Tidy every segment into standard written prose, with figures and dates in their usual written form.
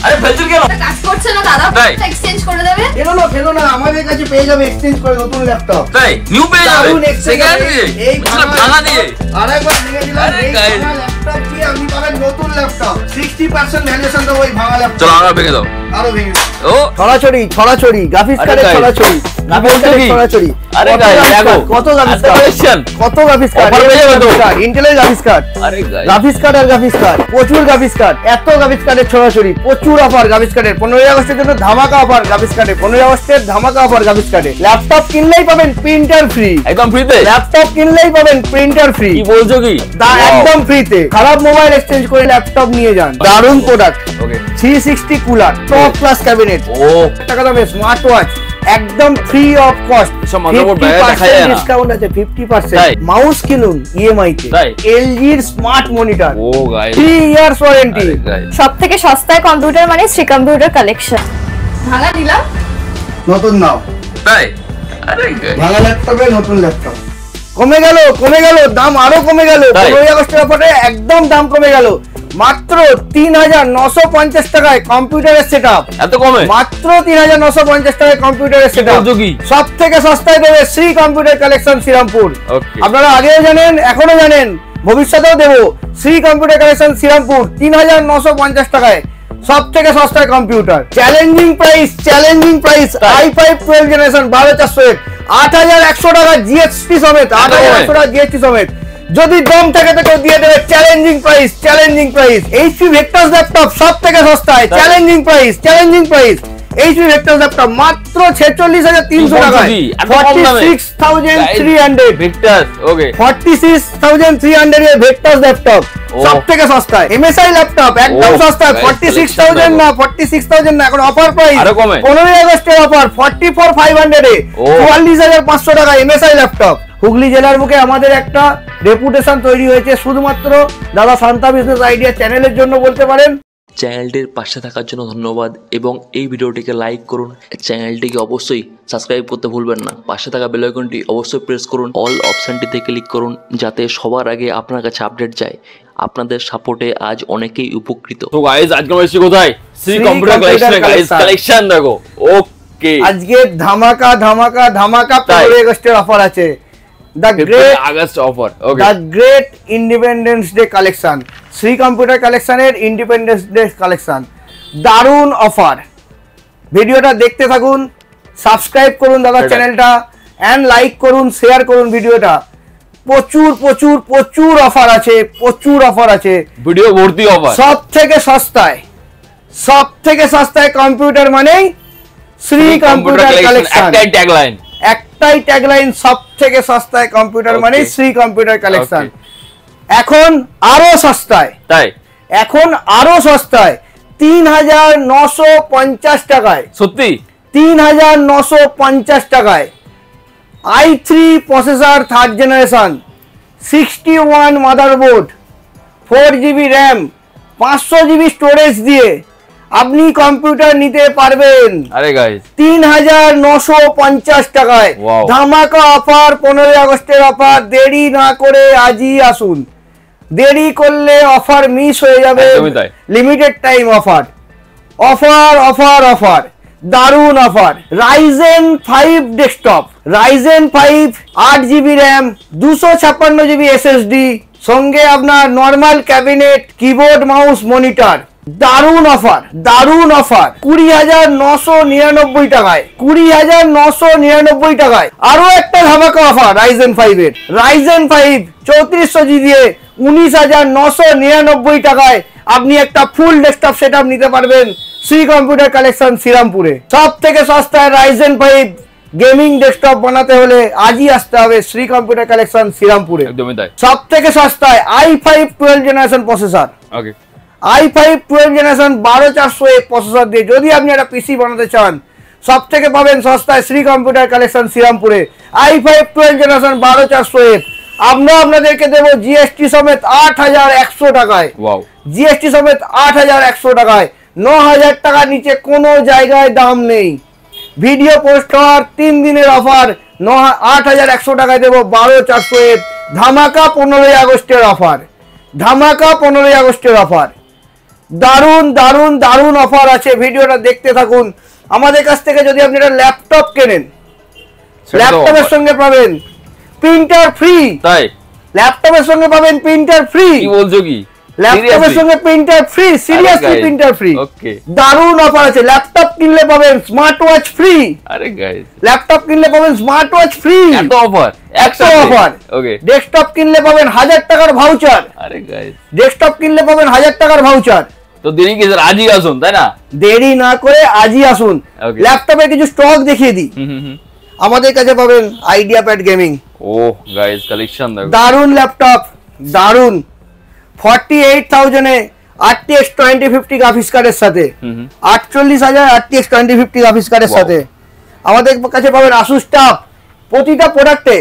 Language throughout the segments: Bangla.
আরে ফেলছেন কেন? কাজ করছে না দাদা, এক্সচেঞ্জ করে দেবে। ফেলো না, আমাদের কাছে পেয়ে যাবে এক্সচেঞ্জ করে নতুন ল্যাপটপ। তাই নিউ পেয়ে যাবে সেকেন্ড দিয়ে, এই ভাঙা দিয়ে আরেকবার ভেঙে দিলাম। এই ভাঙা ল্যাপটপ দিয়ে আপনি পাবেন নতুন ল্যাপটপ। 60% ভ্যালুয়েশন দেবো এই ভাঙা ল্যাপটপ। চলো আমরা ভেঙে দাও, আরো ভেঙে দাও। ও ছড়াছড়ি গ্রাফিক্স কার্ডের ছড়াছড়ি। আরে গাইস দেখো কত গ্রাফিক্স কার্ড, ইন্টেলের গ্রাফিক্স কার্ড, গ্রাফিক্স কার্ড আর গ্রাফিক্স কার্ড, প্রচুর গ্রাফিক্স কার্ড, এত গ্রাফিক্স কার্ডের ছড়াছড়ি, প্রচুর অফার গ্রাফিক্স কার্ডের। 15 আগস্টের জন্য ধামাকা অফার গ্রাফিক্স কার্ডে, 15 আগস্টের ধামাকা অফার গ্রাফিক্স কার্ডে। ল্যাপটপ কিনলেই পাবেন প্রিন্টার ফ্রি, একদম ফ্রিতে। ল্যাপটপ কিনলেই পাবেন প্রিন্টার ফ্রি। কি বলছো কি? একদম ফ্রিতে। খারাপ মোবাইল এক্সচেঞ্জ করে ল্যাপটপ নিয়ে যান। দারুণ product. 360 cooler, top class cabinet, টাকা দামে স্মার্ট ওয়াচ, একদম ফ্রি অফ কস্ট। 50% ডিসকাউন্ট আছে, 50%। মাউস কিনুন ইএমআই তে। LG এর স্মার্ট মনিটর, 3 ইয়ার্স ওয়ারেন্টি। সবথেকে সস্তায় কম্পিউটার মানে শ্রী কম্পিউটার কালেকশন। ভাঙা দিলাম, নতুন নাও। তাই আরে ভাঙা ল্যাপটপে নতুন ল্যাপটপ। কমে গেল দাম, আরো কমে গেল। 15 আগস্টের অফারে একদম দাম কমে গেল। মাত্র 3950 টাকায় কম্পিউটারের সেটআপ। এত কমে? মাত্র 3950 টাকায় কম্পিউটারের সেটআপ। সব থেকে সস্তায় দেবে শ্রী কম্পিউটার কালেকশন শ্রীরামপুর। আপনারা আগেও জানেন, এখনো জানেন, ভবিষ্যতেও দেবো। শ্রী কম্পিউটার কালেকশন শ্রীরামপুর 3950 টাকায় সব থেকে সস্তায় computer. Challenging price i5 12 generation 12400, 8100 টাকা জিএসটি সমেত, 8100 টাকা জিএসটি সমেত। যদি দম থাকে তো দিয়ে দেবে challenging price. HP vector laptop সব থেকে সস্তায়, challenging price. HP vector laptop মাত্র 46300 টাকায়, 46300 ভেক্টর। ওকে 46300 এর ভেক্টর ল্যাপটপ সব থেকে সস্তায়। এমএসআই ল্যাপটপ একদম সস্তায়, 46000 না, 46000 না, এখন অফার প্রাইস 15 আগস্টের অফার 44500 এ 44500 টাকা এমএসআই ল্যাপটপ। হুগলি জেলার বুকে আমাদের একটা রেপুটেশন তৈরি হয়েছে শুধুমাত্র দাদা শান্তা বিজনেস আইডিয়া চ্যানেলের জন্য বলতে পারেন। চ্যানেলটির পাশে থাকার জন্য ধন্যবাদ এবং এই ভিডিওটিকে লাইক করুন। চ্যানেলটিকে অবশ্যই সাবস্ক্রাইব করতে ভুলবেন না। পাশে থাকা বেল আইকনটি অবশ্যই প্রেস করুন, অল অপশনটিতে ক্লিক করুন যাতে সবার আগে আপনার কাছে আপডেট যায়। আপনাদের সাপোর্টে আজ অনেকেই উপকৃত। তো গাইস আজকে আমরা এসেছি কোথায়? শ্রী কম্পিউটার কালেকশন দেখো। ওকে আজকে ধামাকা 15 আগস্টের অফার আছে। The Great Independence Day collection, Shri computer কালেকশনের ইন্ডিপেন্ডেন্স ডে কালেকশন। দারুণ অফার, ভিডিওটা দেখতে থাকুন, সাবস্ক্রাইব করুন দাদা চ্যানেলটা, এন্ড লাইক করুন, শেয়ার করুন ভিডিওটা। প্রচুর অফার আছে, ভিডিও ভর্তি অফার। সব থেকে সস্তায় কম্পিউটার মানেই শ্রী কম্পিউটার কালেকশন। একটাই ট্যাগলাইন, সব থেকে সস্তায় কম্পিউটার মানে শ্রী কম্পিউটার কালেকশন। এখন আরো সস্তায়, 3950 টাকায়। সত্যি 3950 টাকায় i3 processor 3rd generation, 61 motherboard, 4GB RAM, 500GB storage দিয়ে আপনি কম্পিউটার নিতে পারবেন। আরে গাইস 3950 টাকায় ধামাকা অফার, 15 আগস্টের অফার। দেরি না করে আজই আসুন, দেরি করলে অফার মিস হয়ে যাবে। লিমিটেড টাইম অফার, দারুণ offer. Ryzen 5 desktop, Ryzen 5 8GB RAM, 256GB SSD, সঙ্গে আপনার normal cabinet, keyboard, mouse, monitor. দারুণ অফার 20,999 টাকায়, 20,999 টাকায়। আরো একটা ধামাকা অফার Ryzen 5 এর, Ryzen 5 3400GB 19,999 টাকায় আপনি একটা ফুল ডেস্কটপ সেটআপ নিতে পারবেন শ্রী কম্পিউটার কালেকশন শ্রীরামপুরে। সব থেকে সস্তায় Ryzen 5 গেমিং ডেস্কটপ বানাতে হলে আজই আসতে হবে শ্রী কম্পিউটার কালেকশন শ্রীরামপুরে। সব থেকে সস্তায় i5 12 generation processor, i5 12 generation 12400 processor দিয়ে যদি আপনি একটা পিসি বানাতে চান, সব থেকে পাবেন সস্তায় শ্রী কম্পিউটার কালেকশন শ্রীরামপুরে। i5 12 জেনারেশন 12400 আমরা আপনাদেরকে দেব জিএসটি সমেত 8100 টাকায়। জিএসটি সমেত 8100 টাকায়। 9000 টাকার নিচে কোনো জায়গায় দাম নেই। ভিডিও পোস্ট হওয়ার 3 দিনের অফার 8100 টাকায় দেব 12400 ধামাকা 15 আগস্টের অফার। দারুন দারুন দারুন অফার আছে, ভিডিওটা দেখতে থাকুন। আমাদের কাছ থেকে যদি আপনি একটা ল্যাপটপ কেনেন, ল্যাপটপের সঙ্গে পাবেন প্রিন্টার ফ্রি। তাই? ল্যাপটপের সঙ্গে পাবেন প্রিন্টার ফ্রি। কি বলছো কি? ল্যাপটপের সঙ্গে printer free, seriously printer free. Okay, দারুন অফার আছে। ল্যাপটপ কিনলে পাবেন স্মার্ট ওয়াচ ফ্রি। আরে গাইস, ল্যাপটপ কিনলে পাবেন স্মার্ট ওয়াচ ফ্রি। এত অফার, একটা অফার। ওকে, ডেস্কটপ কিনলে পাবেন 1000 টাকার ভাউচার। আরে গাইস, ডেস্কটপ কিনলে পাবেন 1000 টাকার ভাউচার। তো দেরি কি স্যার, আজই আসুন, তাই না? দেরি না করে আজই আসুন। Okay. ল্যাপটপের কিছু স্টক দেখিয়ে দিই। আমাদের কাছে পাবেন আইডিয়া প্যাড গেমিং। ও গাইস, কালেকশন দেখো, দারুন ল্যাপটপ, দারুন। 48,000 এ RTX 2050 গ্রাফিক্স কার্ডের সাথে, 48,000 RTX 2050 গ্রাফিক্স কার্ডের Wow. সাথে আমাদের কাছে পাবেন আসুস টাফ। প্রতিটা প্রোডাক্টে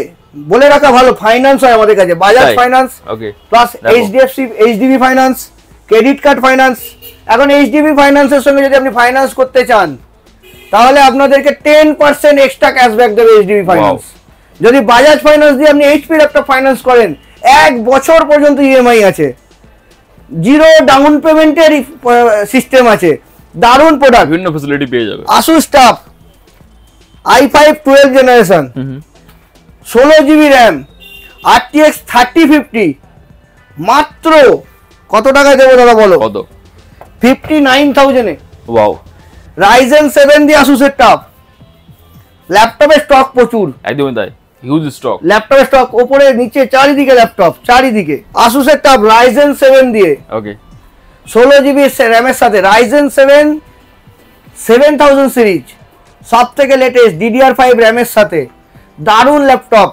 বলে রাখা ভালো, ফাইন্যান্স হয় আমাদের কাছে, বাজাজ তাই? ফাইন্যান্স ওকে, প্লাস দেখো। HDB finance, credit card finance. এখন এইচডিবি ফাইন্যান্সের সঙ্গে যদি আপনি ফাইন্যান্স করতে চান, তাহলে আপনাদেরকে 10% এক্সট্রা ক্যাশব্যাক দেবে এইচডিবি ফাইন্যান্স। যদি বাজাজ ফাইন্যান্স দিয়ে আপনি এইচপি ল্যাপটপ ফাইন্যান্স করেন, 1 বছর পর্যন্ত ইএমআই আছে, জিরো ডাউন পেমেন্টের সিস্টেম আছে। দারুণ প্রোডাক্ট, বিভিন্ন ফ্যাসিলিটি পেয়ে যাবে। Asus tough i5 12 generation, 16GB RAM, RTX 3050, মাত্র কত টাকায় দেবো দাদা বলো? কত? 59,000 এ। ওয়াও, রাইজেন 7 দিয়ে আসুসের টাপ। ল্যাপটপের স্টক প্রচুর, একদমই তাই, হিউজ স্টক। ল্যাপটপের স্টক ওপরে নিচে চারিদিকে ল্যাপটপ, চারিদিকে আসুসের টাপ রাইজেন 7 দিয়ে, ওকে, 16GB র্যামের সাথে রাইজেন 7 7000 সিরিজ, সব থেকে লেটেস্ট DDR5 র্যামের সাথে। দারুণ ল্যাপটপ,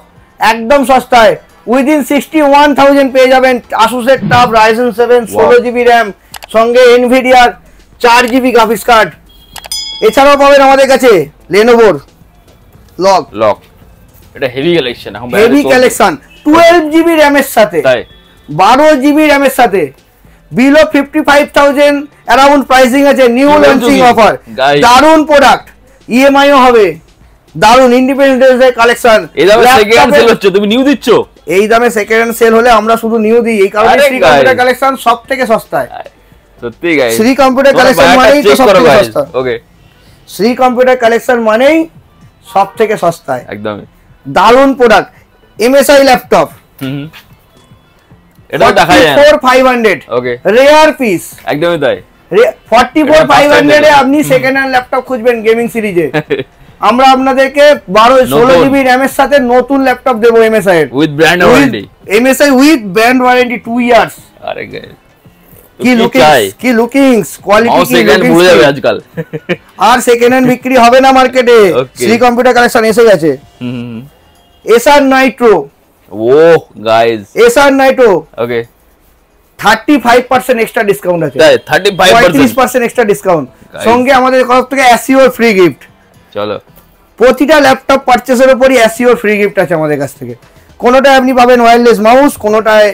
একদম সস্তায়, উইদিন 61,000 পেয়ে যাবেন আসুসের টাপ রাইজেন 7 16GB র্যাম, সঙ্গে এনভিডিয়ার 4GB গ্রাফিক্স কার্ড। এছাড়াও পাবেন আমাদের কাছে লেনোভোর লক, এটা হেভি কালেকশন, এখন হেভি কালেকশন 12GB র্যামের সাথে, তাই? 12GB র্যামের সাথে, বিলো 55,000 অ্যারাউন্ড প্রাইসিং আছে, নিউ কি বলছো লঞ্চিং কি? অফার। Guys. দারুণ প্রোডাক্ট, ইএমআইও হবে। দারুণ ইন্ডিপেন্ডেন্স ডে কালেকশন। এই দামে সেকেন্ড সেল হচ্ছে, তুমি নিউ দিচ্ছ? এই দামে সেকেন্ড হ্যান্ড সেল হলে আমরা শুধু নিউ দিই, এই কারণে আরে শ্রী guys. কম্পিউটার কালেকশন সব থেকে সস্তায়। সত্যি গাইস, শ্রী কম্পিউটার কালেকশন মানেই তো সব থেকে সস্তা। ওকে, শ্রী কম্পিউটার কালেকশন মানেই সব থেকে সস্তায়। একদমই দারুণ প্রোডাক্ট, MSI ল্যাপটপ, এটাও দেখা যায় না। 44,500 ওকে, রেয়ার পিস, একদমই তাই। 44,500 এ আপনি সেকেন্ড হ্যান্ড ল্যাপটপ খুঁজবেন গেমিং সিরিজে, আমরা আপনাদেরকে 16GB র্যামের সাথে নতুন ল্যাপটপ দেবো MSI এর, with brand warranty. MSI with brand warranty 2 years. আরে গাইস, কি লুকিংস, কোয়ালিটি কি সেকেন্ড ভুলে যাবে লুকিংস। আজকাল। আর সেকেন্ড হ্যান্ড বিক্রি হবে না মার্কেটে, Okay. শ্রী কম্পিউটার কালেকশন এসে গেছে। এসআর নাইট্রো, ও গাইস, এসআর নাইট্রো ওকে, 35% এক্সট্রা ডিসকাউন্ট আছে, তাই 35%। 35% এক্সট্রা ডিসকাউন্ট, Guys. সঙ্গে আমাদের তরফ থেকে অ্যাসিওর ফ্রি গিফট। চলো, প্রতিটা ল্যাপটপ পারচেসের উপরই অ্যাসিওর ফ্রি গিফট আছে আমাদের কাছ থেকে। কোনোটায় আপনি পাবেন ওয়্যারলেস মাউস, কোনোটায়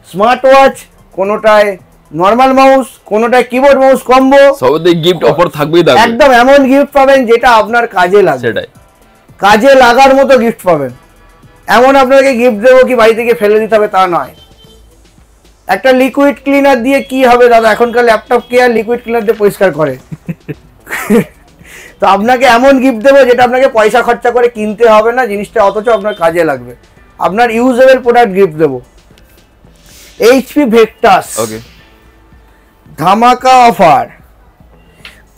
স্মার্ট ওয়াচ, কোনোটায় নর্মাল মাউস, কোনোটায় কিবোর্ড মাউস কম্বো। সবতে গিফট অফার থাকবেই থাকবে। একদম এমন গিফট পাবেন যেটা আপনার কাজে লাগবে, সেটাই, কাজে লাগার মতো গিফট পাবেন। এমন আপনাকে গিফট দেবো কি বাড়ি থেকে ফেলে দিতে হবে তা নয়। একটা লিকুইড ক্লিনার দিয়ে কি হবে দাদা, এখনকার ল্যাপটপ কে আর লিকুইড ক্লিনার দিয়ে পরিষ্কার করে? তো আপনাকে এমন গিফট দেবো যেটা আপনাকে পয়সা খরচা করে কিনতে হবে না, জিনিসটা অথচ আপনার কাজে লাগবে, আপনার ইউজেবল প্রোডাক্ট গিফট দেবো। এইচপি ভেক্টাস, ওকে, ধামাকা অফার।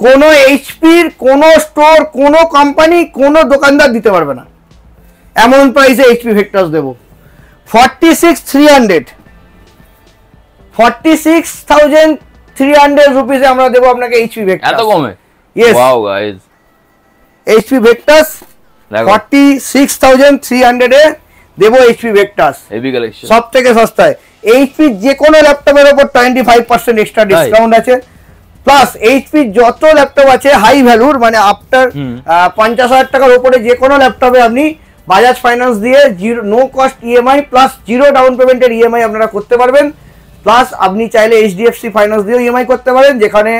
কোনো এইচপির কোনো স্টোর, কোনো কোম্পানি, কোনো দোকানদার দিতে পারবে না এমন প্রাইসে এইচপি ভেক্টাস দেবো। 46,300 রুপিসে আমরা দেবো আপনাকে এইচপি ভেক্টাস। এত কমে? Yes, wow guys, HP Victus দেখো 46,300 এ দেবো এইচপি ভেক্টাস, হেভি কালেকশন, সব থেকে সস্তায়। এইচপি যে কোনো ল্যাপটপের উপর 25% এক্সট্রা ডিসকাউন্ট আছে। প্লাস এইচপি যত ল্যাপটপ আছে হাই ভ্যালুর, মানে আফটার 50,000 টাকার উপরে যে কোনো ল্যাপটপে আপনি বাজাজ ফাইন্যান্স দিয়ে no cost EMI plus zero down পেমেন্টের ইএমআই আপনারা করতে পারবেন। প্লাস আপনি চাইলে এইচডিএফসি ফাইন্যান্স দিয়েও ইএমআই করতে পারেন, যেখানে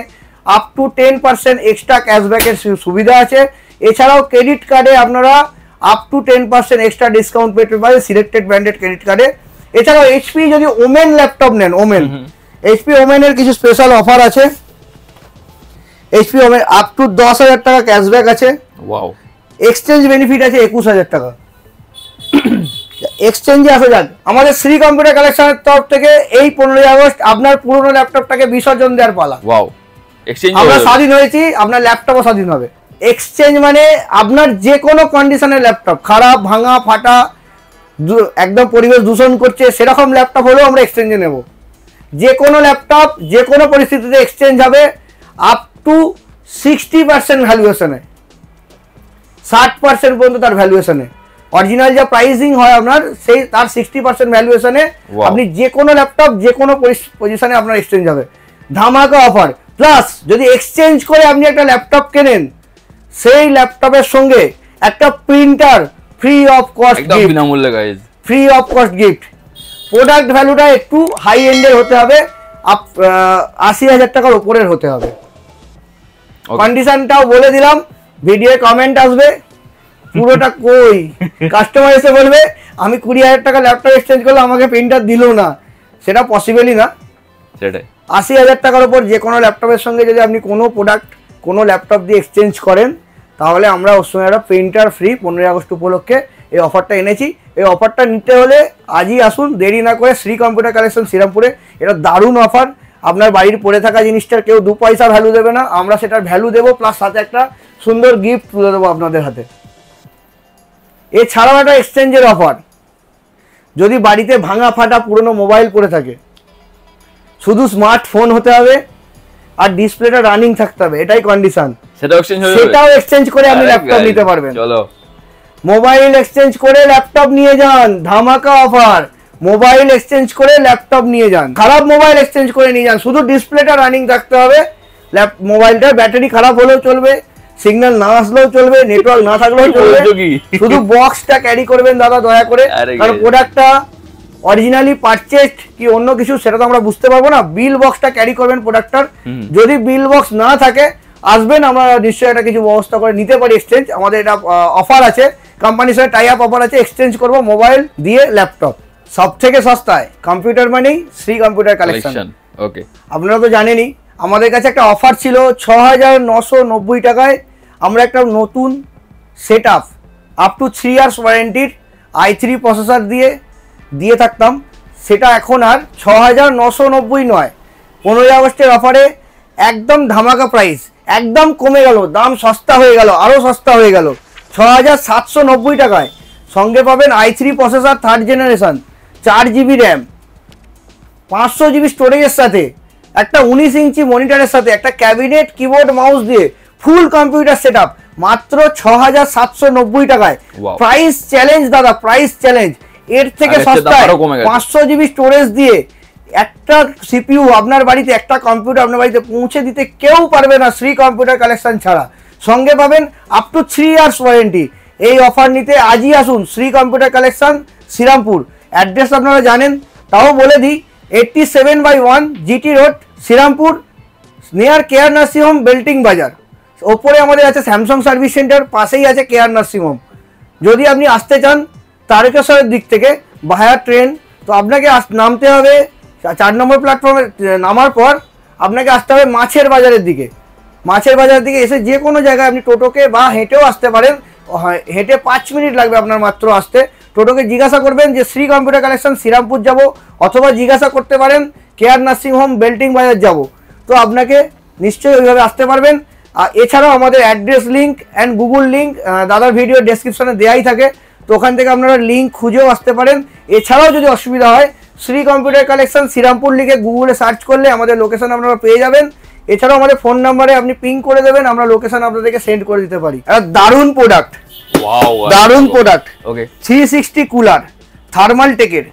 আপ টু 10% এক্সট্রা ক্যাশব্যাকের সুবিধা আছে। এছাড়াও ক্রেডিট কার্ডে আপনারা আপ টু 10% এক্সট্রা ডিসকাউন্ট পেতে পারেন সিলেক্টেড ব্র্যান্ডেড ক্রেডিট কার্ডে। এছাড়াও এইচপি যদি ওমেন ল্যাপটপ নেন, ওমেন HP ওমেন এর কিছু স্পেশাল অফার আছে। HP ওমেন আপ টু 10,000 টাকা ক্যাশব্যাক আছে। ওয়াও। এক্সচেঞ্জ বেনিফিট আছে 21,000 টাকা। এক্সচেঞ্জে আসা যাক, আমাদের শ্রী কম্পিউটার কালেকশনের তরফ থেকে এই 15 আগস্ট আপনার পুরনো ল্যাপটপটাকে বিসর্জন দেওয়ার পালা। ওয়াও। এক্সচেঞ্জ আমরা স্বাধীন হয়েছি, আপনার ল্যাপটপও স্বাধীন হবে। এক্সচেঞ্জ মানে আপনার যে কোনো কন্ডিশনের ল্যাপটপ, খারাপ ভাঙা ফাটা একদম পরিবেশ দূষণ করছে সেরকম ল্যাপটপ হলেও আমরা এক্সচেঞ্জে নেব। যে কোনো ল্যাপটপ যে কোনো পরিস্থিতিতে এক্সচেঞ্জ হবে আপ টু 60% ভ্যালুয়েশনে, 60% পর্যন্ত তার ভ্যালুয়েশনে। অরিজিনাল যা প্রাইসিং হয় আপনার সেই তার 60% ভ্যালুয়েশনে আপনি যে কোনো ল্যাপটপ যে কোনো পজিশনে আপনার এক্সচেঞ্জ হবে। ধামাকা অফার। প্লাস যদি এক্সচেঞ্জ করে আপনি একটা ল্যাপটপ কেনেন সেই ল্যাপটপের সঙ্গে একটা প্রিন্টার ফ্রি অফ কস্ট একদম বিনামূল্যে guys, free of cost gift. Product ভ্যালুটা একটু হাই এন্ডের হতে হবে, 80,000 টাকার উপরের হতে হবে। কন্ডিশনটাও বলে দিলাম, ভিডিওে কমেন্ট আসবে পুরোটা কই, কাস্টমার এসে বলবে আমি 20,000 টাকা ল্যাপটপ এক্সচেঞ্জ করলে আমাকে প্রিন্টার দিল না, সেটা পসিবলই না। সেটাই 80,000 টাকার উপর যে কোনো ল্যাপটপের সঙ্গে যদি আপনি কোনো প্রোডাক্ট কোনো ল্যাপটপ দিয়ে এক্সচেঞ্জ করেন তাহলে আমরা ওর সঙ্গে একটা প্রিন্টার ফ্রি 15 আগস্ট উপলক্ষে এই অফারটা এনেছি। এই অফারটা নিতে হলে আজই আসুন, দেরি না করে শ্রী কম্পিউটার কালেকশন শ্রীরামপুরে। এটা দারুণ অফার, আপনার বাড়ির পড়ে থাকা জিনিসটার কেউ 2 পয়সা ভ্যালু দেবে না, আমরা সেটার ভ্যালু দেবো, প্লাস সাথে একটা সুন্দর গিফট তুলে দেবো আপনাদের হাতে। এছাড়াও একটা এক্সচেঞ্জের অফার, যদি বাড়িতে ভাঙা ফাটা পুরনো মোবাইল পড়ে থাকে, শুধু স্মার্টফোন হতে হবে আর ডিসপ্লেটা রানিং থাকতে হবে, এটাই কন্ডিশন। সেটাও এক্সচেঞ্জ করে আপনি ল্যাপটপ নিতে পারবেন। চলো মোবাইল এক্সচেঞ্জ করে ল্যাপটপ নিয়ে যান, ধামাকা অফার। মোবাইল এক্সচেঞ্জ করে ল্যাপটপ নিয়ে যান, খারাপ মোবাইল এক্সচেঞ্জ করে নিয়ে যান, শুধু ডিসপ্লেটা রানিং থাকতে হবে। মোবাইলটার ব্যাটারি খারাপ হলেও চলবে, সিগন্যাল না আসলেও চলবে, নেটওয়ার্ক না থাকলেও চলবে, শুধু বক্সটা ক্যারি করবেন দাদা দয়া করে। কারণ প্রোডাক্টটা অরিজিনালি পারচেজড কি অন্য কিছু সেটা তো আমরা বুঝতে পারবো না, বিল বক্সটা ক্যারি করবেন প্রোডাক্টটার। যদি বিল বক্স না থাকে আসবেন, আমরা নিশ্চয়ই একটা কিছু ব্যবস্থা করে নিতে পারি এক্সচেঞ্জ। আমাদের এটা অফার আছে, কোম্পানির সাথে টাই আপ অফার আছে, এক্সচেঞ্জ করবো মোবাইল দিয়ে ল্যাপটপ। সব থেকে সস্তায় কম্পিউটার মানেই শ্রী কম্পিউটার কালেকশন। ওকে, আপনারা আপনারা তো জানেনই আমাদের কাছে একটা অফার ছিল 6,990 টাকায় আমরা একটা নতুন সেট আপ টু 3 ইয়ার্স ওয়ারেন্টির i3 প্রসেসর দিয়ে থাকতাম। সেটা এখন আর 6,990 নয়, 15 আগস্টের অফারে একদম ধামাকা প্রাইস, একদম কমে গেল, দাম সস্তা হয়ে গেল, আরও সস্তা হয়ে গেল 6,790 টাকায়। সঙ্গে পাবেন i3 processor 3rd generation, 4 GB RAM, 500 GB স্টোরেজের সাথে, একটা 19 ইঞ্চি মনিটরের সাথে, একটা ক্যাবিনেট কিবোর্ড মাউস দিয়ে ফুল কম্পিউটার সেট আপ মাত্র 6,790 টাকায়। প্রাইস চ্যালেঞ্জ দাদা, প্রাইস চ্যালেঞ্জ। এর থেকে সস্তায় 500 GB স্টোরেজ দিয়ে একটা সিপিইউ আপনার বাড়িতে, একটা কম্পিউটার আপনার বাড়িতে পৌঁছে দিতে কেউ পারবে না শ্রী কম্পিউটার কালেকশন ছাড়া। সঙ্গে পাবেন আপ টু 3 ইয়ার্স ওয়ারেন্টি। এই অফার নিতে আজই আসুন Shri computer collection Shrirampur. Address আপনারা জানেন, তাও বলে দিই, 87/1 GT road Shrirampur, near care nursing home, Belting Bazar. ওপরে আমাদের আছে স্যামসাং সার্ভিস সেন্টার, পাশেই আছে কেয়ার নার্সিং হোম। যদি আপনি আসতে চান তারকেশ্বরের দিক থেকে ভায়া ট্রেন, তো আপনাকে নামতে হবে 4 নম্বর প্ল্যাটফর্মে। নামার পর আপনাকে আসতে হবে মাছের বাজারের দিকে। মাছের বাজারের দিকে এসে যে কোনো জায়গায় আপনি টোটোকে বা হেঁটেও আসতে পারেন, হেঁটে 5 মিনিট লাগবে আপনার মাত্র আসতে। টোটোকে জিজ্ঞাসা করবেন যে শ্রী কম্পিউটার কালেকশন শ্রীরামপুর যাব, অথবা জিজ্ঞাসা করতে পারেন কেয়ার নার্সিং হোম বেল্টিং বাজার যাব, তো আপনাকে নিশ্চয়ই ওইভাবে আসতে পারবেন। আর এছাড়াও আমাদের address link and Google link দাদার ভিডিও ডেসক্রিপশনে দেওয়াই থাকে, তো ওখান থেকে আপনারা লিঙ্ক খুঁজেও আসতে পারেন। এছাড়াও যদি অসুবিধা হয় শ্রী কম্পিউটার কালেকশন শ্রীরামপুর লিখে গুগলে সার্চ করলে আমাদের লোকেশন আপনারা পেয়ে যাবেন। এছাড়াও আমাদের ফোন নাম্বারে আপনি পিং করে দেবেন, আমরা লোকেশন আপনাদেরকে সেন্ড করে দিতে পারি। একটা দারুণ প্রোডাক্ট, দারুণ প্রোডাক্ট। ওকে, 360 কুলার থার্মাল টেকের,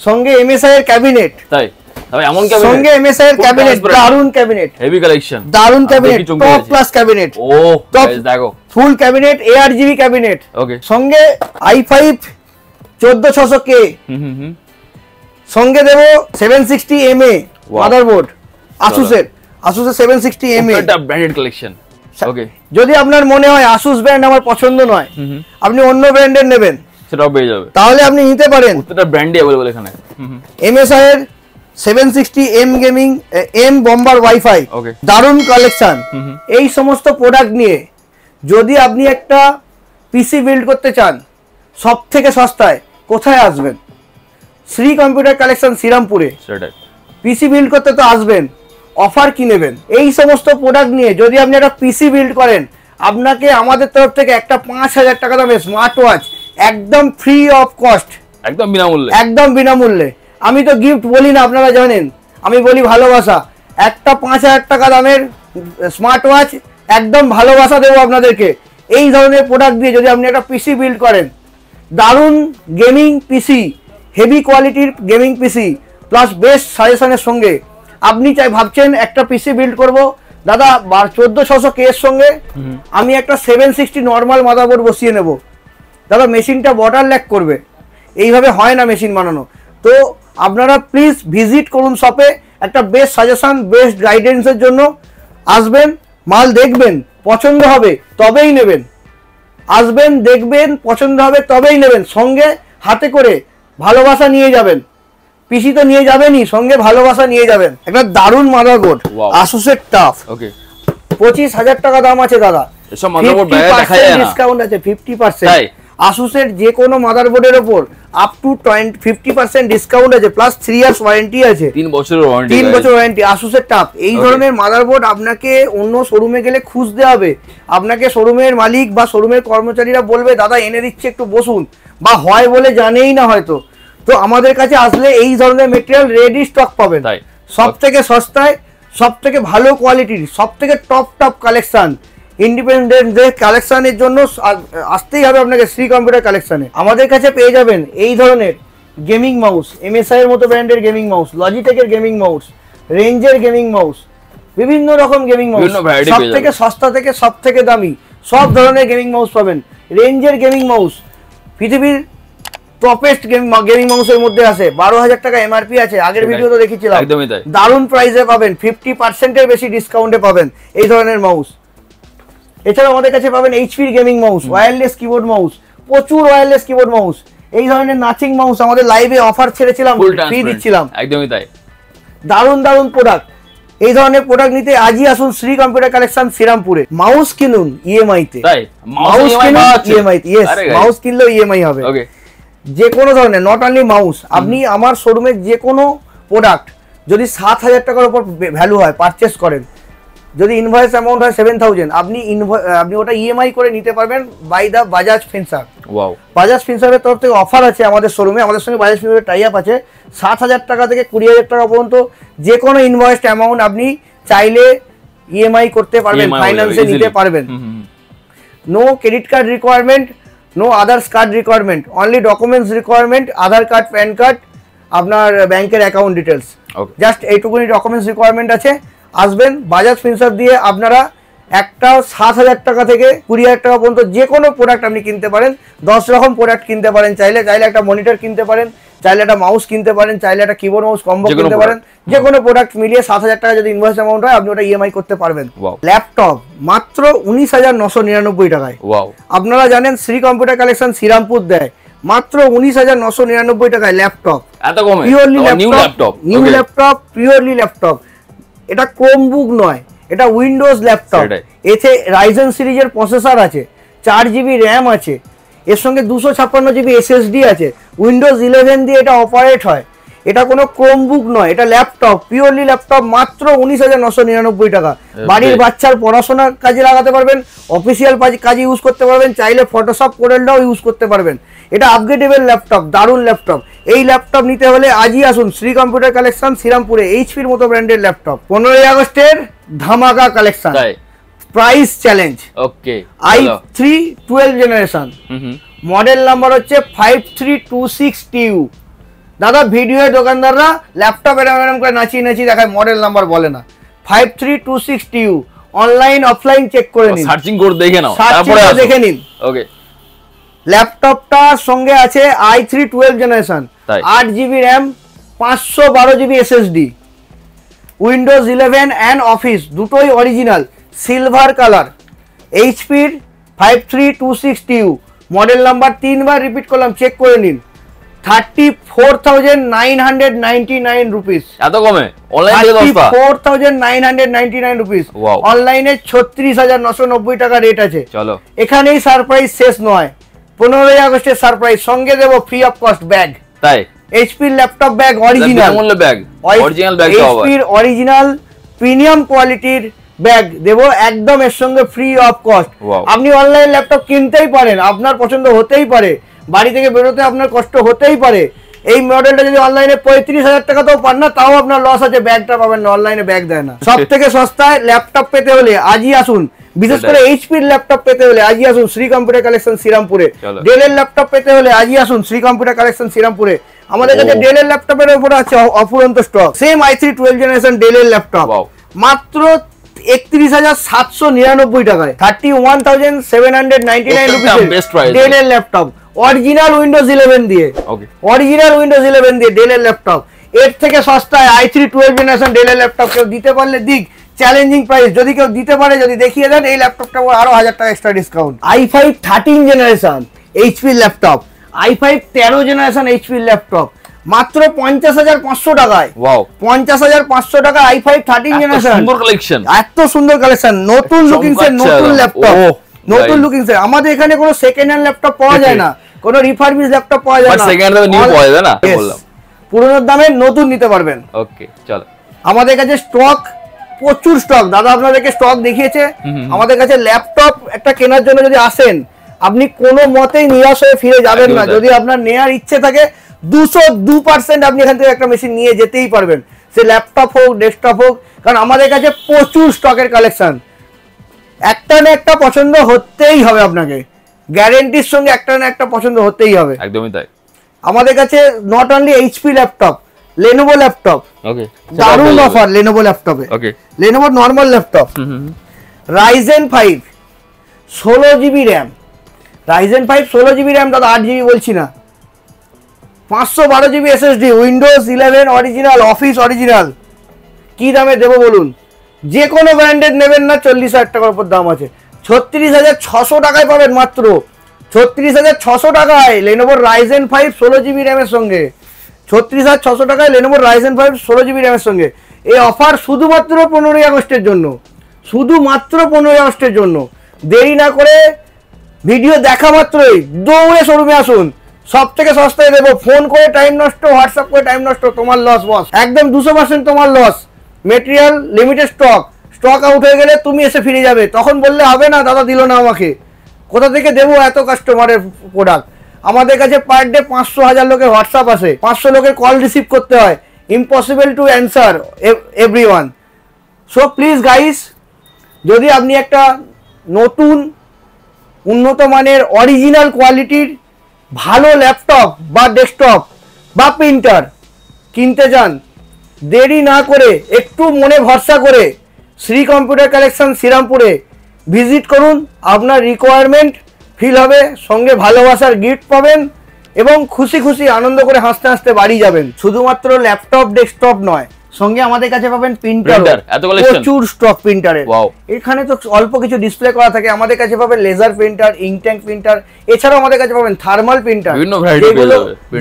সঙ্গে এমএসআই এর ক্যাবিনেট। তাই তবে এমন ক্যাবিনেট, সঙ্গে এমএসআই এর ক্যাবিনেট, দারুণ ক্যাবিনেট, হেভি কালেকশন, দারুণ ক্যাবিনেট, টপ ক্লাস ক্যাবিনেট। ও গাইস দেখো, ফুল ক্যাবিনেট, ARGB ক্যাবিনেট। ওকে, সঙ্গে i5 14600K, সঙ্গে দেব 760 MA মাদারবোর্ড, আসুসের 760 MA, এটা ব্র্যান্ডেড কালেকশন। ওকে, যদি আপনার মনে হয় আসুস ব্র্যান্ড আমার পছন্দ নয়, আপনি অন্য ব্র্যান্ডের নেবেন, সেটাও পেয়ে যাবে, তাহলে আপনি নিতে পারেন। প্রত্যেকটা ব্র্যান্ডই अवेलेबल এখানে। MSI এর 760M gaming M bomber wifi, Okay. দারুণ কালেকশন। এই সমস্ত প্রোডাক্ট নিয়ে যদি আপনি একটা পিসি বিল্ড করতে চান সব থেকে সস্তায়, কোথায় আসবেন? শ্রী কম্পিউটার কালেকশন শ্রীরামপুরে। সেটাই। পিসি বিল্ড করতে তো আসবেন, অফার কি নেবেন? এই সমস্ত প্রোডাক্ট নিয়ে যদি আপনি একটা পিসি বিল্ড করেন, আপনাকে আমাদের তরফ থেকে একটা 5,000 টাকা দামের স্মার্ট ওয়াচ একদম ফ্রি অফ কস্ট, একদম বিনামূল্যে। একদম বিনামূল্যে। আমি তো গিফট বলি না, আপনারা জানেন, আমি বলি ভালোবাসা। একটা 5,000 টাকা দামের স্মার্ট ওয়াচ একদম ভালোবাসা দেবো আপনাদেরকে। এই ধরনের প্রোডাক্ট দিয়ে যদি আপনি একটা পিসি বিল্ড করেন, দারুণ গেমিং পিসি, হেভি কোয়ালিটির গেমিং পিসি প্লাস বেস্ট সাজেশনের সঙ্গে আপনি ভাবছেন একটা পিসি বিল্ড করব দাদা 1400K এর সঙ্গে আমি একটা 760 নর্মাল মাদারবোর্ড বসিয়ে নেব, দাদা মেশিনটা বর্ডার ল্যাগ করবে, এইভাবে হয় না মেশিন বানানো। তো আপনারা প্লিজ ভিজিট করুন শপে, একটা বেস্ট সাজেশন বেস্ট গাইডেন্সের জন্য আসবেন, মাল দেখবেন, পছন্দ হবে তবেই নেবেন। আসবেন, দেখবেন, পছন্দ হবে তবেই নেবেন, সঙ্গে হাতে করে ভালোবাসা নিয়ে যাবেন। পিসি তো নিয়ে যাবেনই, সঙ্গে ভালোবাসা নিয়ে যাবেন। একটা দারুণ মাদারবোর্ড Wow. আসুসের টাফ, ওকে। 25,000 টাকা দাম আছে দাদা। এসব মাদারবোর্ড বাইরে দেখা যায় না। ডিসকাউন্ট আছে 50%। তাই? আসুসের যে কোনো মাদারবোর্ডের উপর আপ টু 50% ডিসকাউন্ট আছে, প্লাস 3 ইয়ার্স ওয়ারেন্টি আছে। 3 বছরের ওয়ারেন্টি। 3 বছর ওয়ারেন্টি আসুসের টাপ। এই ধরনের মাদারবোর্ড আপনাকে অন্য শোরুমে গেলে খুঁজতে হবে। আপনাকে শোরুমের মালিক বা শোরুমের কর্মচারীরা বলবে দাদা এনে দিচ্ছে একটু বসুন, বা হয় বলে জানেই না হয়তো। তো আমাদের কাছে আসলে এই ধরনের মেটেরিয়াল রেডি স্টক পাবেন, তাই সব থেকে সস্তায়, সব থেকে ভালো কোয়ালিটির, সব থেকে টপ কালেকশন। ইন্ডিপেন্ডেন্ট ডে কালেকশনের জন্য আসতেই হবে আপনাকে শ্রী কম্পিউটার কালেকশনে। আমাদের কাছে পেয়ে যাবেন এই ধরনের গেমিং মাউস, MSI এর মতো ব্র্যান্ডের গেমিং মাউস, লজিটেকের গেমিং মাউস, রেঞ্জের গেমিং মাউস, বিভিন্ন রকম গেমিং মাউস, সব থেকে সস্তা থেকে সব থেকে দামি সব ধরনের গেমিং মাউস পাবেন। রেঞ্জের গেমিং মাউস পৃথিবীর টপেস্ট গেমিং মাউসের মধ্যে আছে। 12,000 টাকা এমআরপি আছে, আগের ভিডিওতে দেখিয়েছিলাম। দারুণ প্রাইসে পাবেন, 50% এর বেশি ডিসকাউন্টে পাবেন এই ধরনের মাউস। এছাড়া আমাদের কাছে পাবেন এইচপির gaming mouse, wireless keyboard mouse, প্রচুর ওয়্যারলেস কিবোর্ড মাউস। এই ধরনের নাচিং মাউস আমাদের লাইভে অফার ছেড়েছিলাম, ফ্রি দিচ্ছিলাম। একদমই তাই, দারুণ প্রোডাক্ট। এই ধরনের প্রোডাক্ট নিতে আজই আসুন শ্রী কম্পিউটার কালেকশন শ্রীরামপুরে। মাউস কিনুন ইএমআই তে, মাউস কিনুন ইএমআই তে, ইয়েস মাউস কিনলেও ইএমআই হবে। যে কোনো ধরনের, নট অনলি মাউস, আপনি আমার শোরুমের যে কোনো প্রোডাক্ট যদি 7,000 টাকার উপর ভ্যালু হয় পারচেস করেন, যদি ইনভয়েস অ্যামাউন্ট হয় 7,000, আপনি ওটা ইএমআই করে নিতে পারবেন by the Bajaj Finserv. Wow, Bajaj ফিনসার্ভের তরফ থেকে অফার আছে আমাদের শোরুমে, আমাদের সঙ্গে বাজাজ ফিনসার্ভের টাই আপ আছে। 7,000 টাকা থেকে 20,000 টাকা পর্যন্ত যে কোনো ইনভয়েসড অ্যামাউন্ট আপনি চাইলে ইএমআই করতে পারবেন, ফাইন্যান্সে নিতে পারবেন। No credit card requirement, no others card requirement, only documents requirement, Aadhaar card, PAN card, আপনার ব্যাংকের অ্যাকাউন্ট ডিটেলস, জাস্ট এইটুকুনি ডকুমেন্টস রিকোয়ারমেন্ট আছে। আসবেন, বাজাজ ফিনসার্ভ দিয়ে আপনারা একটা 7,000 টাকা থেকে 20,000 টাকা পর্যন্ত যে কোনো প্রোডাক্ট আপনি কিনতে পারেন। 10 রকম প্রোডাক্ট কিনতে পারেন, চাইলে একটা মনিটর কিনতে পারেন, চাইলে একটা মাউস কিনতে পারেন, চাইলে একটা কিবোর্ড মাউস কম্বো কিনতে পারেন। যে কোনো প্রোডাক্ট মিলিয়ে 7,000 টাকা যদি ইনভয়েস অ্যামাউন্ট হয় আপনি ওটা ইএমআই করতে পারবেন। ল্যাপটপ মাত্র 19,999 টাকায়। আপনারা জানেন শ্রী কম্পিউটার কালেকশন শ্রীরামপুর দেয় মাত্র 19,999 টাকায় laptop, purely laptop, new laptop, purely laptop. এটা ক্রোমবুক নয়, এটা উইন্ডোজ ল্যাপটপ। এতে রাইজেন সিরিজের প্রসেসর আছে, 4GB র্যাম আছে, এর সঙ্গে 256GB SSD আছে, উইন্ডোজ 11 দিয়ে এটা অপারেট হয়। এটা কোনো ক্রোমবুক নয়, এটা ল্যাপটপ, পিওরলি ল্যাপটপ, মাত্র 19,999 টাকা। বাড়ির বাচ্চার পড়াশোনার কাজে লাগাতে পারবেন, অফিসিয়াল কাজে ইউজ করতে পারবেন, চাইলে ফটোশপ কোডেলটাও ইউজ করতে পারবেন। এটা আপগ্রেডেবল ল্যাপটপ, দারুণ ল্যাপটপ। এই ল্যাপটপ নিতে হলে আজই আসুন শ্রী কম্পিউটার কালেকশন শ্রীরামপুরে, এইচপির মতো ব্র্যান্ডের ল্যাপটপ। 15ই আগস্টের ধামাকা collection, price challenge. i3 12 generation, model number হচ্ছে 5326TU। দাদা ভিডিওর দোকানদাররা ল্যাপটপ এরকম করে নাচিয়ে দেখায়, মডেল নাম্বার বলে না। 5326TU, অনলাইন অফলাইন চেক করে নিন, সার্চিং করে দেখে নাও, তারপরে দেখে নিন। ওকে, ল্যাপটপটার সঙ্গে আছে i3 12 generation, 8GB RAM, 512GB SSD, Windows 11 and office দুটোই অরিজিনাল, সিলভার কালার। এইচপির 5326TU, মডেল নাম্বার 3বার রিপিট করলাম, চেক করে নিন। 34,999 রুপিস। এত কমে অনলাইন থেকে সস্তা? 34,999 রুপিস। অনলাইনে 36,990 টাকা রেট আছে। চলো এখানেই সারপ্রাইজ শেষ নয়, 15ই আগস্টের সারপ্রাইজ, সঙ্গে দেব ফ্রি অফ কস্ট ব্যাগ। তাই HP laptop bag original bag, original bag, এইচপির অরিজিনাল প্রিমিয়াম কোয়ালিটির ব্যাগ দেব একদম এর সঙ্গে ফ্রি অফ কস্ট। আপনি অনলাইন ল্যাপটপ কিনতেই পারেন, আপনার পছন্দ হতেই পারে, বাড়ি থেকে বেরোতে আপনার কষ্ট হতেই পারে, এই মডেলটা যদি অনলাইনে 35,000 টাকাতেও পান না তাও আপনার লস আছে, ব্যাগটা পাবেন না, অনলাইনে ব্যাগ দেয় না। সব থেকে সস্তায় ল্যাপটপ পেতে হলে আজই আসুন, বিশেষ করে এইচপির ল্যাপটপ পেতে হলে আজই আসুন শ্রী কম্পিউটার কালেকশন শ্রীরামপুরে। ডেলের ল্যাপটপ পেতে হলে আজই আসুন শ্রী কম্পিউটার কালেকশন শ্রীরামপুরে। আমাদের কাছে ডেলের ল্যাপটপের উপরে আছে অফুরন্ত স্টক, সেম i3 12 জেনারেশন ডেলের ল্যাপটপ মাত্র 31,799 টাকায়, 31,799 রুপিস ডেলের ল্যাপটপ অরিজিনাল উইন্ডোজ 11 দিয়ে, অরিজিনাল উইন্ডোজ 11 দিয়ে ডেলের ল্যাপটপ। এর থেকে সস্তায় i3 12 জেনারেশন ডেলের ল্যাপটপ কেউ দিতে পারলে দিক, চ্যালেঞ্জিং প্রাইস। যদি কেউ দিতে পারে, যদি দেখিয়ে দেন এই ল্যাপটপটা আরো 1000 টাকা extra discount. i5 13 generation HP laptop, i5 13 generation HP laptop মাত্র 50,500 টাকায়। 50,500 টাকা i5 13 জেনারেশন, সুন্দর কালেকশন, এত সুন্দর কালেকশন, নতুন লুকিং এর নতুন ল্যাপটপ, নতুন লুকিং এর। আমাদের এখানে কোনো সেকেন্ড হ্যান্ড ল্যাপটপ পাওয়া যায় না, কোনো রিফারবিশ ল্যাপটপ পাওয়া যায় না, সেকেন্ড হ্যান্ড নিউ পাওয়া যায় না, বললাম পুরোনোর দামে নতুন নিতে পারবেন। ওকে চলো, আমাদের কাছে স্টক প্রচুর স্টক, দাদা আপনাদেরকে স্টক দেখিয়েছে। আমাদের কাছে ল্যাপটপ একটা কেনার জন্য যদি আসেন, আপনি কোনো মতেই নিরাশ হয়ে ফিরে যাবেন না। যদি আপনার নেওয়ার ইচ্ছে থাকে 202% আপনি এখান থেকে একটা মেশিন নিয়ে যেতেই পারবেন, সে ল্যাপটপ হোক ডেস্কটপ হোক, কারণ আমাদের কাছে প্রচুর স্টকের কালেকশন। একটা না একটা পছন্দ হতেই হবে আপনাকে, গ্যারেন্টির সঙ্গে একটা না একটা পছন্দ হতেই হবে, একদমই তাই। আমাদের কাছে not only HP laptop, Lenovo laptop, okay দারুণ অফার লেনোভো ল্যাপটপে। Okay Lenovo normal laptop, Ryzen 5 16GB RAM, Ryzen 5 16GB RAM, দাদা 8GB বলছি না, 512GB SSD, Windows 11 original, office original. কি দামে দেবো বলুন? যে কোনো ব্র্যান্ডেড নেবেন না 40,000 টাকার উপর দাম আছে, 36,600 টাকায় পাবেন, মাত্র 36,600 টাকায় লেনোভোর রাইজেন 5 16GB র্যামের সঙ্গে, 36,600 টাকায় লেনোভোর রাইজেন 5 16GB র্যামের সঙ্গে। এই অফার শুধুমাত্র 15ই আগস্টের জন্য, শুধুমাত্র 15ই আগস্টের জন্য। দেরি না করে ভিডিও দেখা মাত্রই দৌড়ে শোরুমে আসুন, সব থেকে সস্তায় দেবো। ফোন করে টাইম নষ্ট, হোয়াটসঅ্যাপ করে টাইম নষ্ট, তোমার লস বস, একদম 200% তোমার লস। Material limited stock, stock out হয়ে গেলে তুমি এসে ফিরে যাবে, তখন বললে হবে না দাদা দিল না আমাকে, কোথা থেকে দেবো এত কাস্টমারের প্রোডাক্ট। আমাদের কাছে পার ডে 500,000 লোকের হোয়াটসঅ্যাপ আসে, 500 লোকের কল রিসিভ করতে হয়, impossible to answer everyone. So please guys, যদি আপনি একটা নতুন উন্নত মানের অরিজিনাল কোয়ালিটির ভালো ল্যাপটপ বা ডেস্কটপ বা প্রিন্টার কিনতে চান, দেরি না করে একটু মনে ভরসা করে শ্রী কম্পিউটার কালেকশন শ্রীরামপুরে ভিজিট করুন। আপনার রিকোয়ারমেন্ট ফিল হবে, সঙ্গে ভালোবাসার গিফট পাবেন এবং খুশি খুশি আনন্দ করে হাসতে হাসতে বাড়ি যাবেন। শুধুমাত্র ল্যাপটপ ডেস্কটপ নয়, সঙ্গে আমাদের কাছে পাবেন প্রিন্টার, প্রচুর স্টক প্রিন্টারের। এখানে তো অল্প কিছু ডিসপ্লে করা থাকে, আমাদের কাছে পাবেন লেজার প্রিন্টার, ইঙ্কট্যাঙ্ক প্রিন্টার, এছাড়াও আমাদের কাছে পাবেন থার্মাল প্রিন্টার,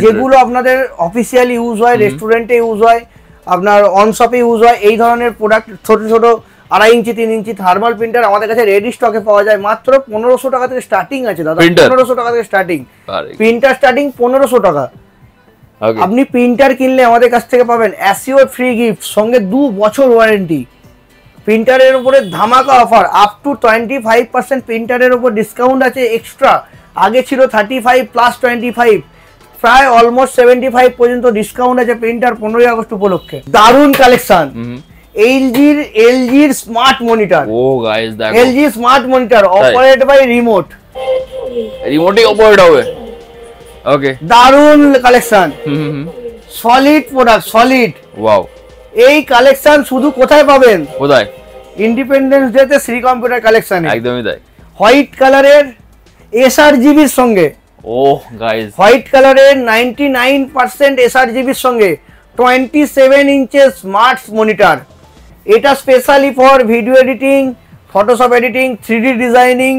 যেগুলো আপনাদের অফিসিয়াল ইউজ হয়, রেস্টুরেন্টে ইউজ হয়, আপনার অন শপে ইউজ হয়। এই ধরনের প্রোডাক্ট ছোট ছোট 2.5 ইঞ্চি 3 ইঞ্চি থার্মাল প্রিন্টার আমাদের কাছে রেডি স্টকে পাওয়া যায়, মাত্র 1500 টাকা থেকে স্টার্টিং আছে দাদা, 1500 টাকা থেকে স্টার্টিং প্রিন্টার, স্টার্টিং 1500 টাকা। আপনি প্রিন্টার কিনলে আমাদের কাছ থেকে পাবেন অ্যাসিওর ফ্রি গিফট, সঙ্গে 2 বছর ওয়ারেন্টি। প্রিন্টারের উপরে ধামাকা অফার, আপ টু 25% প্রিন্টারের উপর ডিসকাউন্ট আছে এক্সট্রা। আগে ছিল 35 প্লাস 25, প্রায় অলমোস্ট 75 পর্যন্ত ডিসকাউন্ট আছে প্রিন্টার 15ই আগস্ট উপলক্ষে। দারুণ কালেকশন। এলজির স্মার্ট মনিটর, ও গাইস দেখো, LG smart monitor operate by remote, রিমোটই অপারেট হবে। ওকে, দারুণ collection, solid product, solid. Wow, এই কালেকশন শুধু কোথায় পাবেন? কোথায়? ইন্ডিপেন্ডেন্স ডে তে শ্রী কম্পিউটার কালেকশনে। একদমই তাই। হোয়াইট কালারের এসআরজিবির সঙ্গে, ও গাইস, হোয়াইট কালারের 99% এসআরজিবির সঙ্গে 27 ইঞ্চের স্মার্ট মনিটর। এটা specially for video editing, Photoshop editing, 3D designing,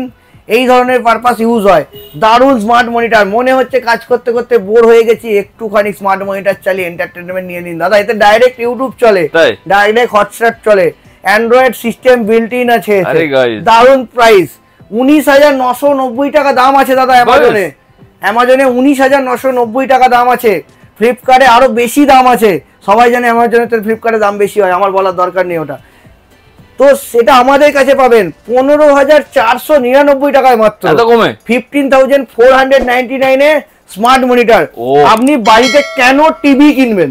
এই ধরনের পারপাস ইউজ হয়। দারুণ স্মার্ট মনিটর, মনে হচ্ছে কাজ করতে করতে বোর হয়ে গেছি, একটুখানি স্মার্ট মনিটর চালিয়ে এন্টারটেনমেন্ট নিয়ে নিন দাদা। এতে ডাইরেক্ট ইউটিউব চলে, ডাইরেক্ট হটস্টার চলে, অ্যান্ড্রয়েড সিস্টেম বিল্ট ইন আছে, দারুণ প্রাইস। 19,990 টাকা দাম আছে দাদা অ্যামাজনে। অ্যামাজনে 19,990 টাকা দাম আছে। ফ্লিপকার্টে আরো বেশি দাম আছে। সবাই জানে অ্যামাজনে তো ফ্লিপকার্টে দাম বেশি হয়, আমার বলার দরকার নেই ওটা। তো সেটা আমাদের কাছে পাবেন 15,499 টাকায় মাত্র, 15,499 এ স্মার্ট মনিটর। আপনি বাড়িতে কেন টিভি কিনবেন?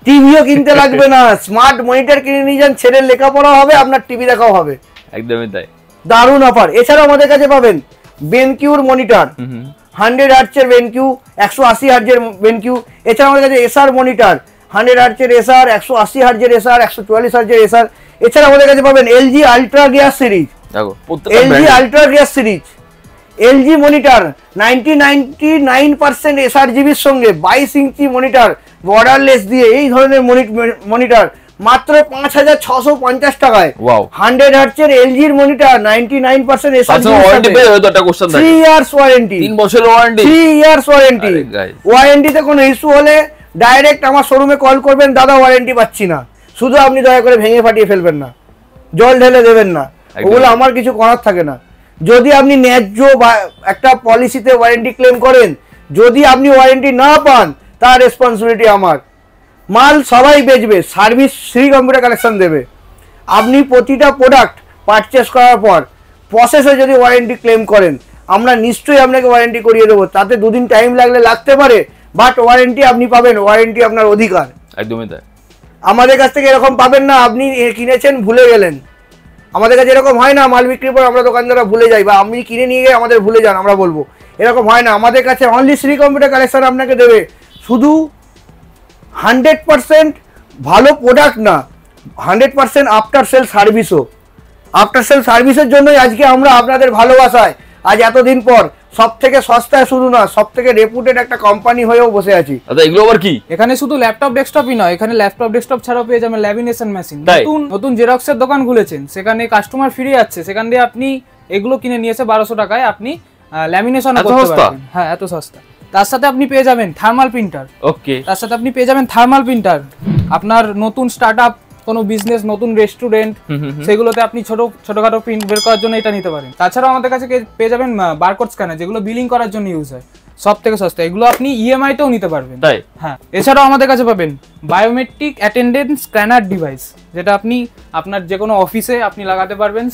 টিভিও কিনতে লাগবে না, স্মার্ট মনিটর কিনে নিয়ে যান, ছেলের লেখাপড়া হবে, আপনার টিভি দেখাও হবে। একদমই তাই, দারুণ অফার। এছাড়াও আমাদের কাছে পাবেন বেনকিউর মনিটর, 100 হার্টজের বেনকিউ, 180 হার্টজের বেনকিউ। এছাড়া আমাদের কাছে এসআর মনিটর, 100 হার্টজের এসআর, 180 হার্টজের এসআর, 144 হার্টজের এসআর। এছাড়া আমাদের কাছে পাবেন LG ultra gear series, LG ultra gear series, LG monitor 99% এসআরজিবির সঙ্গে 22 ইঞ্চি মনিটর বর্ডারলেস দিয়ে, এই ধরনের মনিটর মাত্র 5,650 টাকায়। 100 হার্টজের এলজির মনিটর 99% এসআরজি, 3 ইয়ার্স ওয়ারেন্টি, 3 বছরের ওয়ারেন্টি, 3 ইয়ার্স ওয়ারেন্টি। ওয়ারেন্টিতে কোনো ইস্যু হলে ডাইরেক্ট আমার শোরুমে কল করবেন, দাদা ওয়ারেন্টি পাচ্ছি না। শুধু আপনি দয়া করে ভেঙে ফাটিয়ে ফেলবেন না, জল ঢেলে দেবেন না, ওগুলো আমার কিছু করার থাকে না। যদি আপনি ন্যায্য বা একটা পলিসিতে ওয়ারেন্টি ক্লেম করেন, যদি আপনি ওয়ারেন্টি না পান, তার রেসপন্সিবিলিটি আমার। মাল সবাই বেচবে, সার্ভিস শ্রী কম্পিউটার কালেকশন দেবে। আপনি প্রতিটা প্রোডাক্ট পারচেস করার পর প্রসেসে যদি ওয়ারেন্টি ক্লেম করেন, আমরা নিশ্চয়ই আপনাকে ওয়ারেন্টি করিয়ে দেবো। তাতে 2 দিন টাইম লাগলে লাগতে পারে, বাট ওয়ারেন্টি আপনি পাবেন, ওয়ারেন্টি আপনার অধিকার। একদমই তাই। আমাদের কাছ থেকে এরকম পাবেন না আপনি কিনেছেন ভুলে গেলেন। আমাদের কাছে এরকম হয় না, মাল বিক্রির পর আমরা দোকানদাররা ভুলে যাই, বা আপনি কিনে নিয়ে গিয়ে আমাদের ভুলে যান, আমরা বলবো এরকম হয় না। আমাদের কাছে অনলি শ্রী কম্পিউটার কালেকশন আপনাকে দেবে শুধু 100% ভালো প্রোডাক্ট না, 100% আফটার সেল সার্ভিসও। আফটার সেল সার্ভিসের জন্যই আজকে আমরা আপনাদের ভালোবাসায় আজ এতদিন পর সব থেকে সস্তায় শুধু না, সব থেকে রেপুটেড একটা কোম্পানি হয়েও বসে আছি। দাদা এগুলো আবার কি? এখানে শুধু ল্যাপটপ ডেস্কটপই নয়, এখানে ল্যাপটপ ডেস্কটপ ছাড়াও পেয়ে যাবেন ল্যামিনেশন মেশিন। নতুন জেরক্সের দোকান খুলেছেন, সেখানে কাস্টমার ফিরে যাচ্ছে, সেখান দিয়ে আপনি এগুলো কিনে নিয়েছে 1200 টাকায়, আপনি ল্যামিনেশন করতে পারবেন। হ্যাঁ, এত সস্তা। তার সাথে আপনি পেয়ে যাবেন থার্মাল প্রিন্টার। ওকে, তার সাথে আপনি পেয়ে যাবেন থার্মাল প্রিন্টার। আপনার নতুন স্টার্টআপ, কোনো বিজনেস, নতুন রেস্টুরেন্ট, সেগুলোতে আপনি ছোটখাটো প্রিন্ট বের করার জন্য এটা নিতে পারেন। তাছাড়াও আমাদের কাছে পেয়ে যাবেন বারকোড স্ক্যানার, যেগুলো বিলিং করার জন্য ইউজ হয়, সব থেকে সস্তা। এগুলো আপনি ইএমআই তেও নিতে পারবেন। হ্যাঁ, এছাড়াও আমাদের কাছে পাবেন বায়োমেট্রিক অ্যাটেন্ডেন্স স্ক্যানার ডিভাইস, যেটা আপনি আপনার যে কোনো অফিসে আপনি লাগাতে পারবেন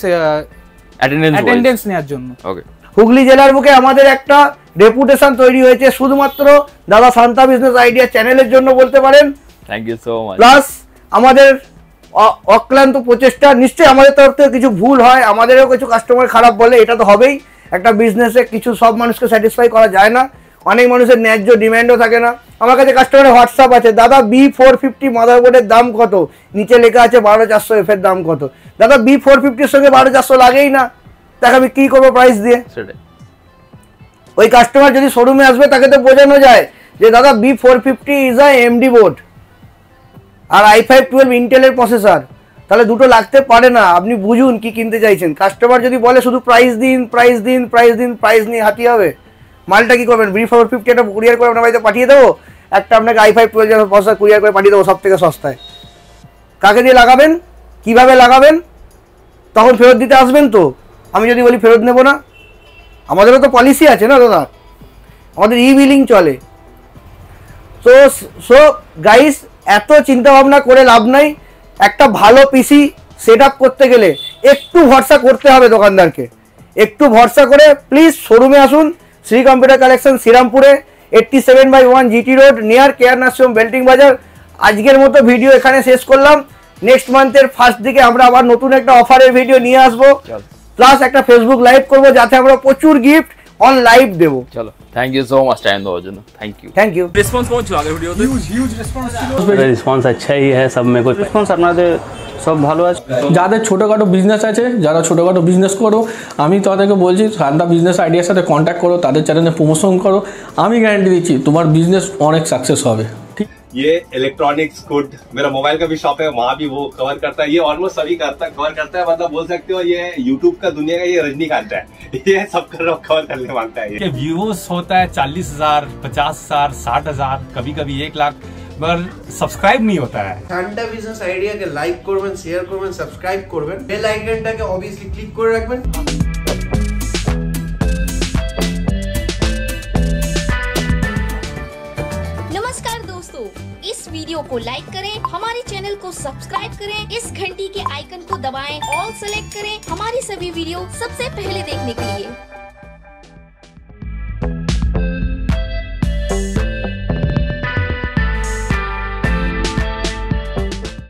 অ্যাটেন্ডেন্স নেওয়ার জন্য। ওকে, হুগলি জেলার বুকে আমাদের একটা রেপুটেশন তৈরি হয়েছে শুধুমাত্র দাদা শান্তা বিজনেস আইডিয়া চ্যানেলের জন্য বলতে পারেন। Thank you so much. Plus আমাদের অক্লান্ত প্রচেষ্টা, নিশ্চয়ই আমাদের তরফ থেকে কিছু ভুল হয়, আমাদেরও কিছু কাস্টমার খারাপ বলে, এটা তো হবেই। একটা বিজনেসে কিছু সব মানুষকে স্যাটিসফাই করা যায় না, অনেক মানুষের ন্যায্য ডিমান্ডও থাকে না। আমার কাছে কাস্টমারের হোয়াটসঅ্যাপ আছে, দাদা B450 মাদারবোর্ডের দাম কত, নিচে লেখা আছে 12400 এর দাম কত। দাদা B450 সঙ্গে 12400 লাগেই না, তাকে আমি কি করবো প্রাইস দিয়ে? ওই কাস্টমার যদি শোরুমে আসবে, তাকে তো বোঝানো যায় যে দাদা B450 is AMD board আর i5-12 ইন্টেলের প্রসেসর, তাহলে দুটো লাগতে পারে না। আপনি বুঝুন কি কিনতে চাইছেন। কাস্টমার যদি বলে শুধু প্রাইস দিন, প্রাইস দিন, প্রাইস দিন, প্রাইস নিয়ে হাতি হবে, মালটা কি করবেন? B450 একটা কুরিয়ার করে আপনার বাড়িতে পাঠিয়ে দেবো, একটা আপনাকে i5-12 প্রসেসর কুরিয়ার করে পাঠিয়ে দেবো সব থেকে সস্তায়। কাকে দিয়ে লাগাবেন, কিভাবে লাগাবেন, তখন ফেরত দিতে আসবেন তো? আমি যদি বলি ফেরত নেবো না, আমাদেরও তো পলিসি আছে না দাদা, আমাদের ই-বিলিং চলে। সো গাইস, এত চিন্তা ভাবনা করে লাভ নাই। একটা ভালো পিসি সেট আপ করতে গেলে একটু ভরসা করতে হবে দোকানদারকে, একটু ভরসা করে প্লিজ শোরুমে আসুন। শ্রী কম্পিউটার কালেকশন শ্রীরামপুরে 87/1 GT road, near care nursing বেল্টিং বাজার। আজকের মতো ভিডিও এখানে শেষ করলাম। নেক্সট মান্থের ফার্স্ট দিকে আমরা আবার নতুন একটা অফারের ভিডিও নিয়ে আসবো, প্লাস একটা ফেসবুক লাইভ করবো, যাতে আমরা প্রচুর গিফট অন লাইভ দেবো। চলো, thank you so much time দেওয়ার জন্য। Thank you. রেসপন্স পৌঁছো আগের ভিডিওতে? হিউজ রেসপন্স ছিল। রেসপন্স আচ্ছাই হ্যাঁ, সব মে কোই রেসপন্স আপনাদের সব ভালো আছে। যাদের ছোটোখাটো বিজনেস আছে, যারা ছোটোখাটো বিজনেস করো, আমি তাদেরকে বলছি শান্তা বিজনেস আইডিয়ার সাথে কন্ট্যাক্ট করো, তাদের চ্যানেলে প্রমোশন করো। আমি গ্যারান্টি দিচ্ছি তোমার বিজনেস অনেক সাকসেস হবে। ঠিক। ये इलेक्ट्रॉनिक्स गुड, मेरा मोबाइल का भी शॉप है, वहाँ भी वो कवर करता है। ये ऑलमोस्ट सभी कवर करता है, मतलब बोल सकते हो ये यूट्यूब का दुनिया का ये रजनीकांत है, ये सब कवर करने मांगता है। ये व्यूज होता है 40,000, 50,000, 60,000, कभी कभी 1 लाख, पर सब्सक्राइब नहीं होता है। ঠান্ডা বিজনেস আইডিয়াকে লাইক করবেন, শেয়ার করবেন, সাবস্ক্রাইব করবেন, বেল আইকনটাকে অবভিয়াসলি ক্লিক করে রাখবেন। नमस्कार दोस्तों, इस वीडियो को लाइक करें, हमारे चैनल को सब्सक्राइब करें, इस घंटी के आइकन को दबाएं, ऑल सेलेक्ट करें हमारी सभी वीडियो सबसे पहले देखने के लिए।